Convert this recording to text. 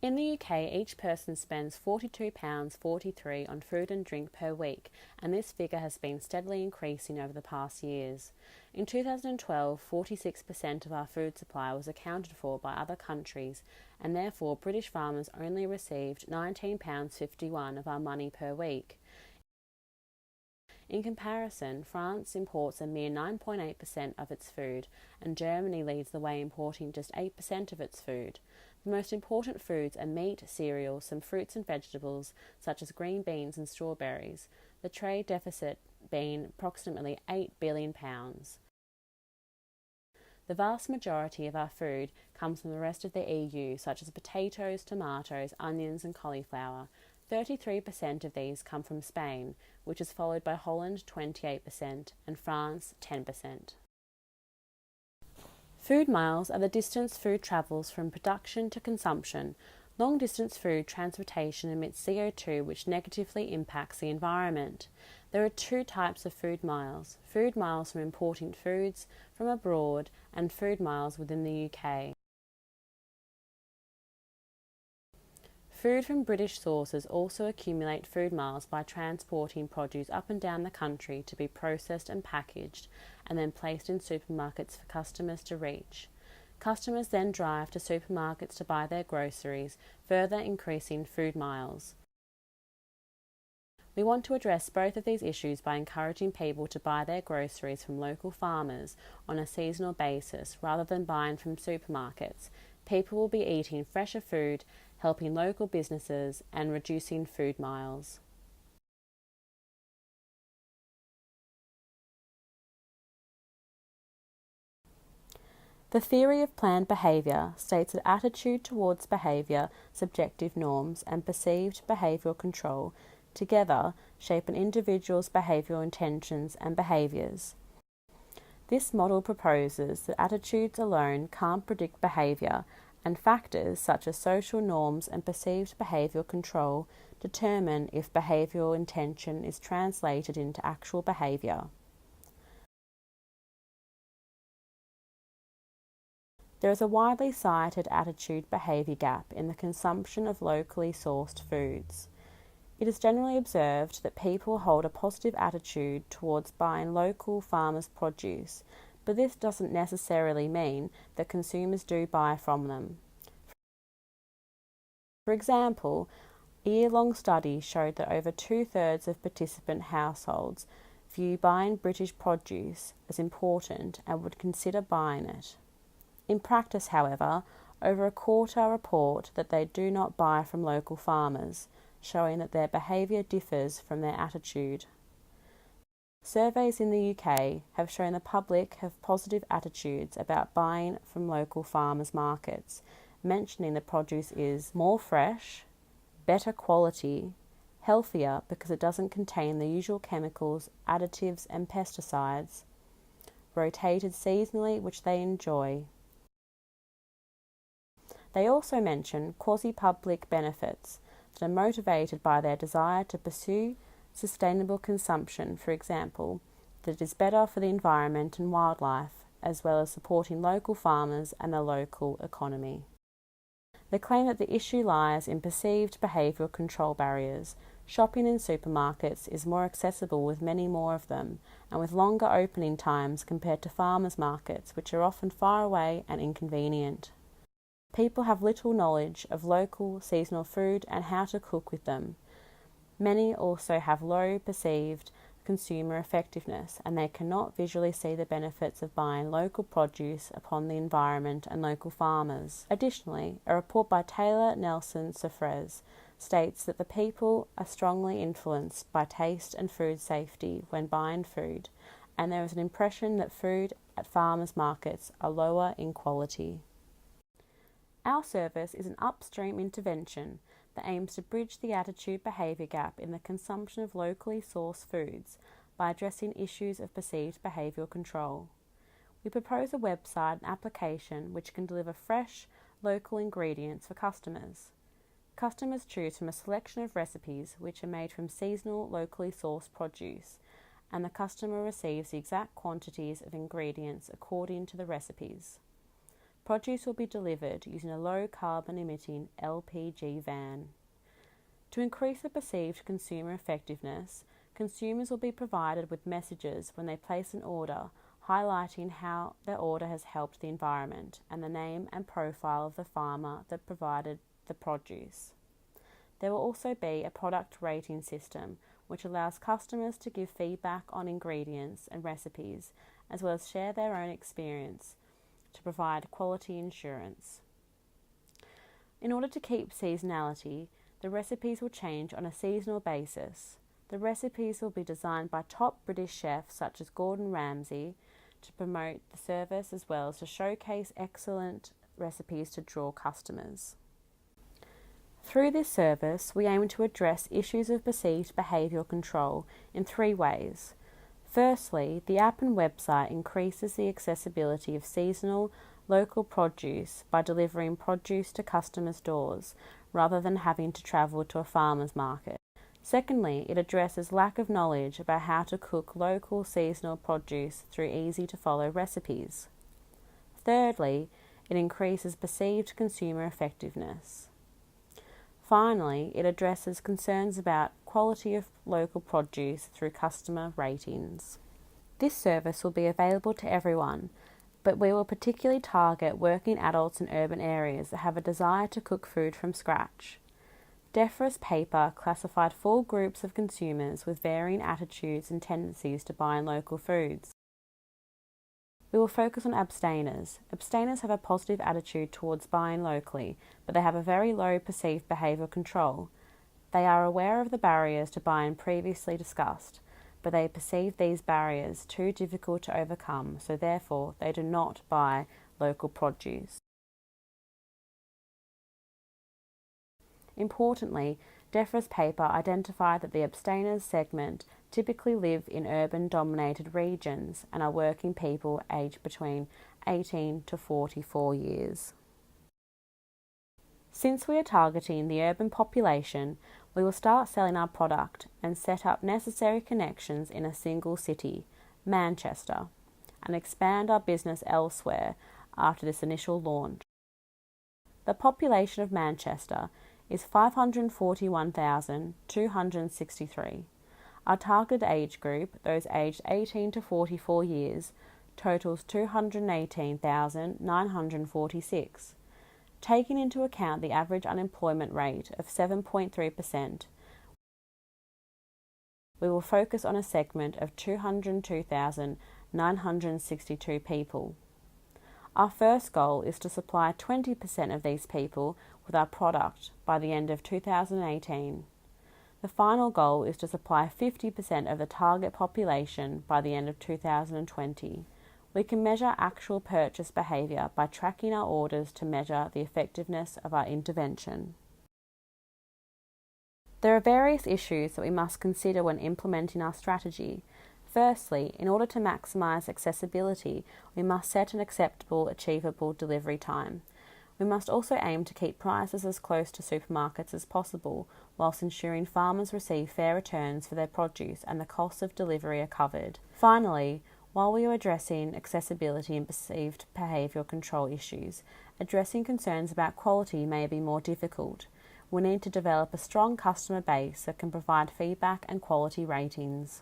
In the UK, each person spends £42.43 on food and drink per week, and this figure has been steadily increasing over the past years. In 2012, 46% of our food supply was accounted for by other countries, and therefore British farmers only received £19.51 of our money per week. In comparison, France imports a mere 9.8% of its food, and Germany leads the way importing just 8% of its food. The most important foods are meat, cereals, some fruits and vegetables, such as green beans and strawberries, the trade deficit being approximately £8 billion. The vast majority of our food comes from the rest of the EU, such as potatoes, tomatoes, onions and cauliflower. 33% of these come from Spain, which is followed by Holland 28% and France 10%. Food miles are the distance food travels from production to consumption. Long-distance food transportation emits CO2, which negatively impacts the environment. There are two types of food miles from importing foods from abroad and food miles within the UK. Food from British sources also accumulate food miles by transporting produce up and down the country to be processed and packaged, and then placed in supermarkets for customers to reach. Customers then drive to supermarkets to buy their groceries, further increasing food miles. We want to address both of these issues by encouraging people to buy their groceries from local farmers on a seasonal basis rather than buying from supermarkets. People will be eating fresher food, helping local businesses and reducing food miles. The theory of planned behaviour states that attitude towards behaviour, subjective norms, and perceived behavioural control together shape an individual's behavioural intentions and behaviours. This model proposes that attitudes alone can't predict behaviour, and factors such as social norms and perceived behavioural control determine if behavioural intention is translated into actual behaviour. There is a widely cited attitude-behaviour gap in the consumption of locally sourced foods. It is generally observed that people hold a positive attitude towards buying local farmers' produce, but this doesn't necessarily mean that consumers do buy from them. For example, a year-long study showed that over 2/3 of participant households view buying British produce as important and would consider buying it. In practice, however, over a quarter report that they do not buy from local farmers, showing that their behaviour differs from their attitude. Surveys in the UK have shown the public have positive attitudes about buying from local farmers' markets, mentioning the produce is more fresh, better quality, healthier because it doesn't contain the usual chemicals, additives and pesticides, rotated seasonally, which they enjoy. They also mention quasi-public benefits that are motivated by their desire to pursue sustainable consumption, for example, that it is better for the environment and wildlife, as well as supporting local farmers and the local economy. They claim that the issue lies in perceived behavioural control barriers. Shopping in supermarkets is more accessible with many more of them, and with longer opening times compared to farmers' markets, which are often far away and inconvenient. People have little knowledge of local seasonal food and how to cook with them. Many also have low perceived consumer effectiveness, and they cannot visually see the benefits of buying local produce upon the environment and local farmers. Additionally, a report by Taylor Nelson Sofres states that the people are strongly influenced by taste and food safety when buying food, and there is an impression that food at farmers' markets are lower in quality. Our service is an upstream intervention that aims to bridge the attitude-behaviour gap in the consumption of locally sourced foods by addressing issues of perceived behavioural control. We propose a website and application which can deliver fresh, local ingredients for customers. Customers choose from a selection of recipes which are made from seasonal, locally sourced produce, and the customer receives the exact quantities of ingredients according to the recipes. produce will be delivered using a low carbon emitting LPG van. To increase the perceived consumer effectiveness, consumers will be provided with messages when they place an order highlighting how their order has helped the environment and the name and profile of the farmer that provided the produce. There will also be a product rating system which allows customers to give feedback on ingredients and recipes, as well as share their own experience to provide quality assurance. In order to keep seasonality, the recipes will change on a seasonal basis. The recipes will be designed by top British chefs such as Gordon Ramsay to promote the service as well as to showcase excellent recipes to draw customers. Through this service, we aim to address issues of perceived behavioural control in 3 ways. Firstly, the app and website increases the accessibility of seasonal, local produce by delivering produce to customers' doors rather than having to travel to a farmer's market. Secondly, it addresses lack of knowledge about how to cook local seasonal produce through easy-to-follow recipes. Thirdly, it increases perceived consumer effectiveness. Finally, it addresses concerns about quality of local produce through customer ratings. This service will be available to everyone, but we will particularly target working adults in urban areas that have a desire to cook food from scratch. Defra's paper classified 4 groups of consumers with varying attitudes and tendencies to buying local foods. We will focus on abstainers. Abstainers have a positive attitude towards buying locally, but they have a very low perceived behavioural control. They are aware of the barriers to buying previously discussed, but they perceive these barriers too difficult to overcome, so therefore they do not buy local produce. Importantly, Defra's paper identified that the abstainers segment typically live in urban-dominated regions and are working people aged between 18 to 44 years. Since we are targeting the urban population, we will start selling our product and set up necessary connections in a single city, Manchester, and expand our business elsewhere after this initial launch. The population of Manchester is 541,263. Our targeted age group, those aged 18 to 44 years, totals 218,946. Taking into account the average unemployment rate of 7.3%, we will focus on a segment of 202,962 people. Our first goal is to supply 20% of these people with our product by the end of 2018. The final goal is to supply 50% of the target population by the end of 2020. We can measure actual purchase behaviour by tracking our orders to measure the effectiveness of our intervention. There are various issues that we must consider when implementing our strategy. Firstly, in order to maximise accessibility, we must set an acceptable, achievable delivery time. We must also aim to keep prices as close to supermarkets as possible, whilst ensuring farmers receive fair returns for their produce and the costs of delivery are covered. Finally, while we are addressing accessibility and perceived behavioural control issues, addressing concerns about quality may be more difficult. We need to develop a strong customer base that can provide feedback and quality ratings.